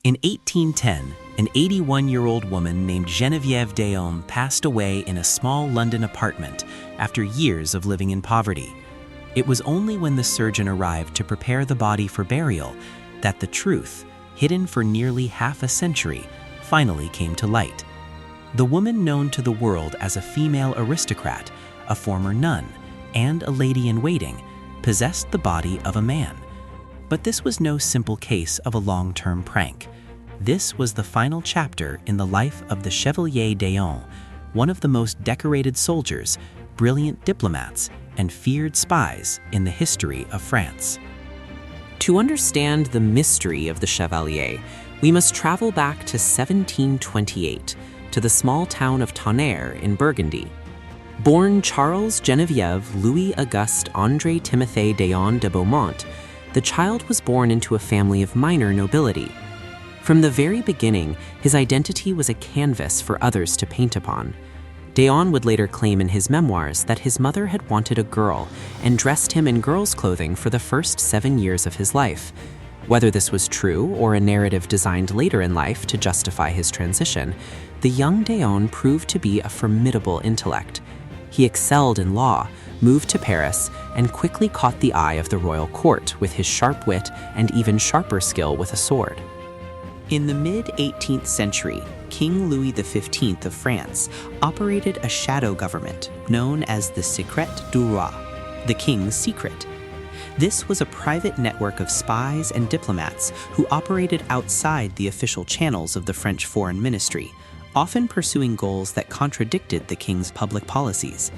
In 1810, an 81-year-old woman named Geneviève d'Eon passed away in a small London apartment after years of living in poverty. It was only when the surgeon arrived to prepare the body for burial that the truth, hidden for nearly half a century, finally came to light. The woman known to the world as a female aristocrat, a former nun, and a lady-in-waiting, possessed the body of a man. But this was no simple case of a long-term prank. This was the final chapter in the life of the Chevalier d'Eon, one of the most decorated soldiers, brilliant diplomats, and feared spies in the history of France. To understand the mystery of the Chevalier, we must travel back to 1728, to the small town of Tonnerre in Burgundy. Born Charles Geneviève Louis Auguste André Timothée d'Eon de Beaumont, the child was born into a family of minor nobility. From the very beginning, his identity was a canvas for others to paint upon. d'Eon would later claim in his memoirs that his mother had wanted a girl and dressed him in girl's clothing for the first 7 years of his life. Whether this was true or a narrative designed later in life to justify his transition, the young d'Eon proved to be a formidable intellect. He excelled in law, moved to Paris, and quickly caught the eye of the royal court with his sharp wit and even sharper skill with a sword. In the mid-18th century, King Louis XV of France operated a shadow government known as the Secret du Roi, the King's Secret. This was a private network of spies and diplomats who operated outside the official channels of the French foreign ministry, often pursuing goals that contradicted the king's public policies.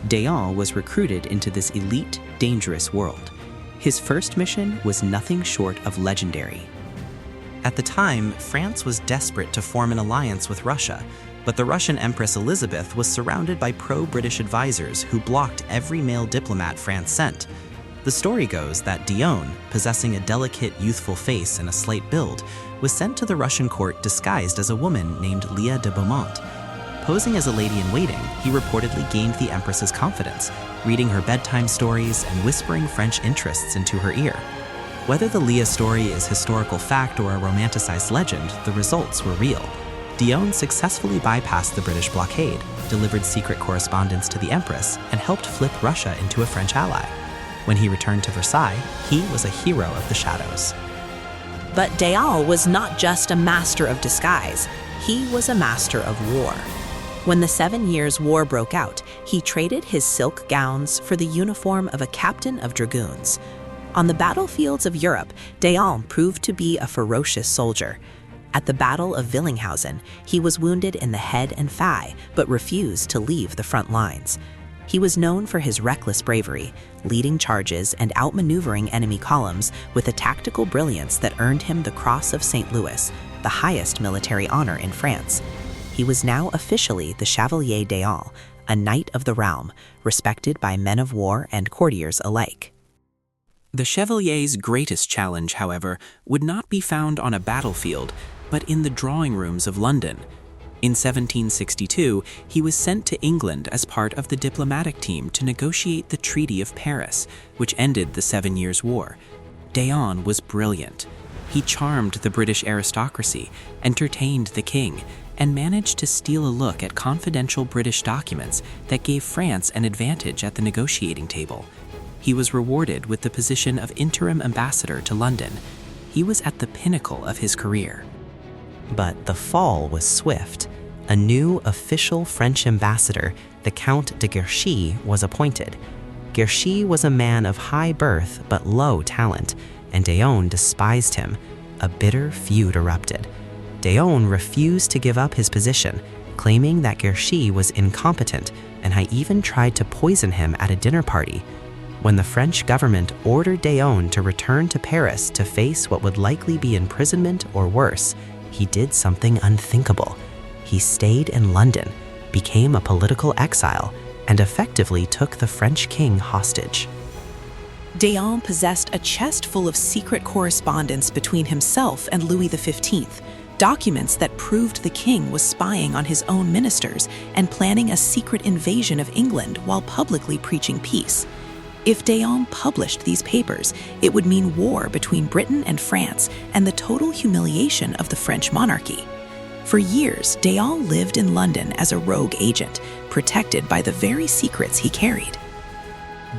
d'Eon was recruited into this elite, dangerous world. His first mission was nothing short of legendary. At the time, France was desperate to form an alliance with Russia, but the Russian Empress Elizabeth was surrounded by pro-British advisors who blocked every male diplomat France sent. The story goes that d'Eon, possessing a delicate, youthful face and a slight build, was sent to the Russian court disguised as a woman named Leah de Beaumont. Posing as a lady-in-waiting, he reportedly gained the Empress's confidence, reading her bedtime stories and whispering French interests into her ear. Whether the Leah story is historical fact or a romanticized legend, the results were real. d'Eon successfully bypassed the British blockade, delivered secret correspondence to the Empress, and helped flip Russia into a French ally. When he returned to Versailles, he was a hero of the shadows. But d'Eon was not just a master of disguise, he was a master of war. When the 7 Years' War broke out, he traded his silk gowns for the uniform of a captain of dragoons. On the battlefields of Europe, d'Eon proved to be a ferocious soldier. At the Battle of Willinghausen, he was wounded in the head and thigh, but refused to leave the front lines. He was known for his reckless bravery, leading charges and outmaneuvering enemy columns with a tactical brilliance that earned him the Cross of St. Louis, the highest military honor in France. He was now officially the Chevalier d'Eon, a knight of the realm, respected by men of war and courtiers alike. The Chevalier's greatest challenge, however, would not be found on a battlefield, but in the drawing rooms of London. In 1762, he was sent to England as part of the diplomatic team to negotiate the Treaty of Paris, which ended the 7 Years' War. d'Eon was brilliant. He charmed the British aristocracy, entertained the king, and managed to steal a look at confidential British documents that gave France an advantage at the negotiating table. He was rewarded with the position of interim ambassador to London. He was at the pinnacle of his career. But the fall was swift. A new official French ambassador, the Count de Guerchy, was appointed. Guerchy was a man of high birth but low talent, and d'Eon despised him. A bitter feud erupted. d'Eon refused to give up his position, claiming that Guerchy was incompetent, and had even tried to poison him at a dinner party. When the French government ordered d'Eon to return to Paris to face what would likely be imprisonment or worse, he did something unthinkable. He stayed in London, became a political exile, and effectively took the French king hostage. d'Eon possessed a chest full of secret correspondence between himself and Louis XV, documents that proved the king was spying on his own ministers and planning a secret invasion of England while publicly preaching peace. If D'Eon published these papers, it would mean war between Britain and France and the total humiliation of the French monarchy. For years, D'Eon lived in London as a rogue agent, protected by the very secrets he carried.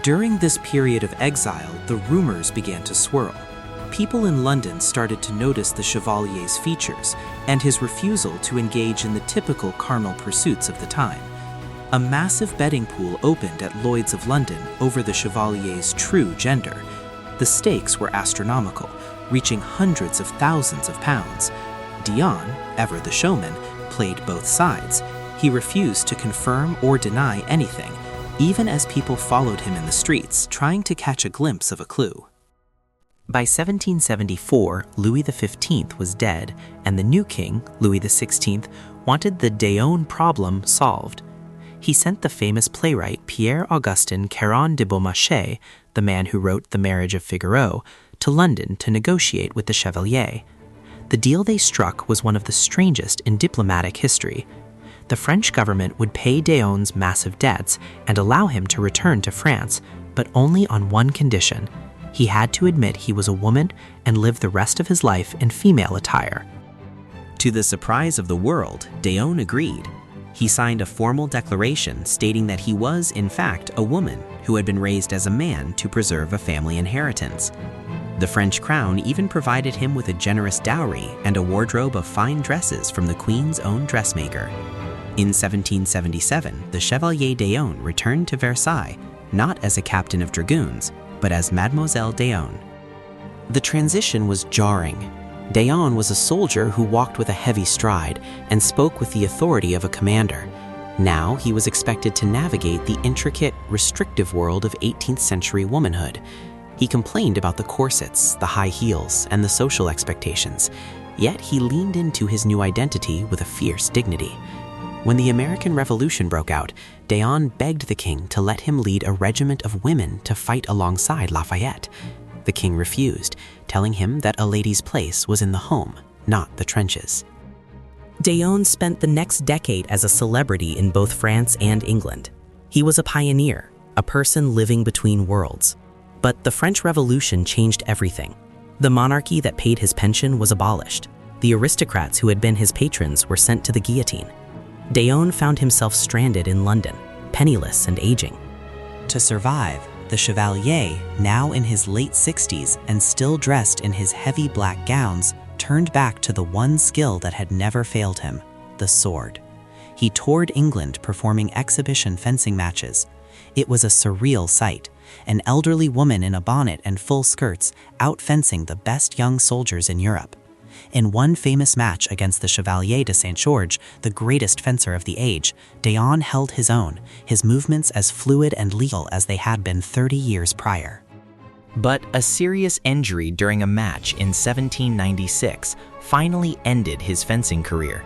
During this period of exile, the rumors began to swirl. People in London started to notice the Chevalier's features and his refusal to engage in the typical carnal pursuits of the time. A massive betting pool opened at Lloyd's of London over the Chevalier's true gender. The stakes were astronomical, reaching hundreds of thousands of pounds. D'Eon, ever the showman, played both sides. He refused to confirm or deny anything, even as people followed him in the streets, trying to catch a glimpse of a clue. By 1774, Louis XV was dead, and the new king, Louis XVI, wanted the D'Eon problem solved. He sent the famous playwright Pierre-Augustin Caron de Beaumarchais, the man who wrote The Marriage of Figaro, to London to negotiate with the Chevalier. The deal they struck was one of the strangest in diplomatic history. The French government would pay D'Eon's massive debts and allow him to return to France, but only on one condition. He had to admit he was a woman and live the rest of his life in female attire. To the surprise of the world, D'Eon agreed. He signed a formal declaration stating that he was, in fact, a woman who had been raised as a man to preserve a family inheritance. The French crown even provided him with a generous dowry and a wardrobe of fine dresses from the Queen's own dressmaker. In 1777, the Chevalier D'Eon returned to Versailles, not as a captain of dragoons, but as Mademoiselle D'Eon. The transition was jarring. D'Eon was a soldier who walked with a heavy stride and spoke with the authority of a commander. Now he was expected to navigate the intricate, restrictive world of 18th century womanhood. He complained about the corsets, the high heels, and the social expectations, yet he leaned into his new identity with a fierce dignity. When the American Revolution broke out, D'Eon begged the king to let him lead a regiment of women to fight alongside Lafayette. The king refused, telling him that a lady's place was in the home, not the trenches. D'Eon spent the next decade as a celebrity in both France and England. He was a pioneer, a person living between worlds. But the French Revolution changed everything. The monarchy that paid his pension was abolished. The aristocrats who had been his patrons were sent to the guillotine. D'Eon found himself stranded in London, penniless and aging. To survive, the Chevalier, now in his late 60s and still dressed in his heavy black gowns, turned back to the one skill that had never failed him, the sword. He toured England performing exhibition fencing matches. It was a surreal sight, an elderly woman in a bonnet and full skirts out-fencing the best young soldiers in Europe. In one famous match against the Chevalier de Saint-Georges, the greatest fencer of the age, D'Eon held his own, his movements as fluid and lethal as they had been 30 years prior. But a serious injury during a match in 1796 finally ended his fencing career.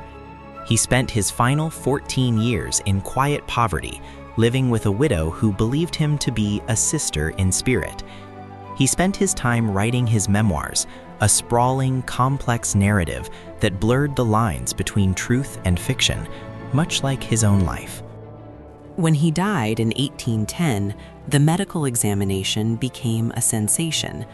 He spent his final 14 years in quiet poverty, living with a widow who believed him to be a sister in spirit. He spent his time writing his memoirs, a sprawling, complex narrative that blurred the lines between truth and fiction, much like his own life. When he died in 1810, the medical examination became a sensation.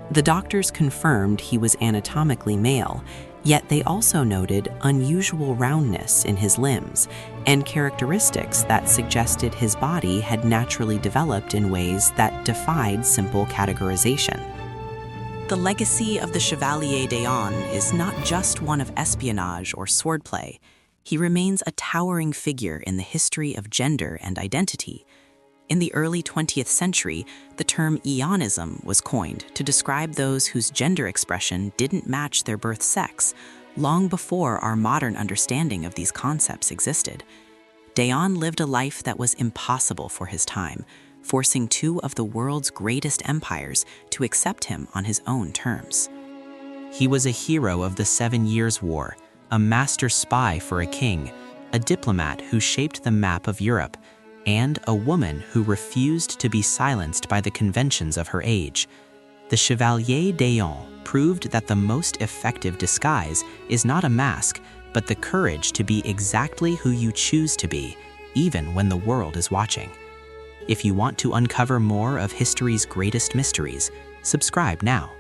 The doctors confirmed he was anatomically male, yet they also noted unusual roundness in his limbs and characteristics that suggested his body had naturally developed in ways that defied simple categorization. The legacy of the Chevalier D'Eon is not just one of espionage or swordplay. He remains a towering figure in the history of gender and identity. In the early 20th century, the term Eonism was coined to describe those whose gender expression didn't match their birth sex, long before our modern understanding of these concepts existed. D'Eon lived a life that was impossible for his time, forcing two of the world's greatest empires to accept him on his own terms. He was a hero of the 7 Years' War, a master spy for a king, a diplomat who shaped the map of Europe, and a woman who refused to be silenced by the conventions of her age. The Chevalier D'Eon proved that the most effective disguise is not a mask, but the courage to be exactly who you choose to be, even when the world is watching. If you want to uncover more of history's greatest mysteries, subscribe now.